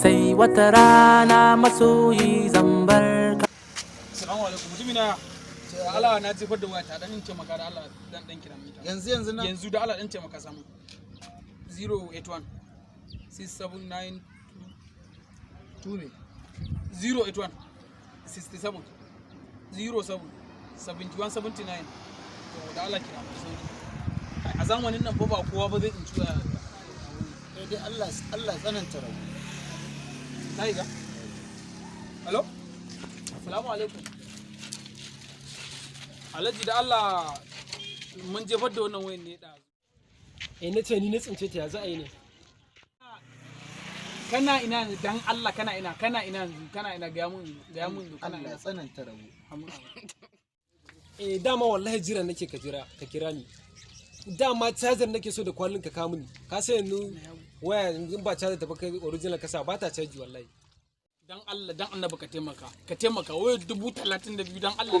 sai wata rana masoyi zambar ka. Assalamu alaikum mutumina. Allah na jefar da wata dan taimaka da Allah dan kira mita. Yanzu na yanzu da Allah dan taimaka samu 081 679 2 081 67 07 71 79 to da Allah kira mu sauri a zamanin nan ba kowa ba zai tsinci waya dai Allah tsananta rabu. Kai ga hello assalamu alaikum Alhaji da Allah mun jefar da wannan wayan ne da nace ni na tsince ta ya za a yi ne kana ina dan Allah kana ina ga mun kana Allah tsananta rabu. dama wallahi jira nake ka kira ni dama charger nake so da kwallon ka kawo mini ka sai yanzu waya in ba charger ta ba kai original kasa ba ta caji wallahi dan Allah dan annabi ka taimaka waya 32,000 dan Allah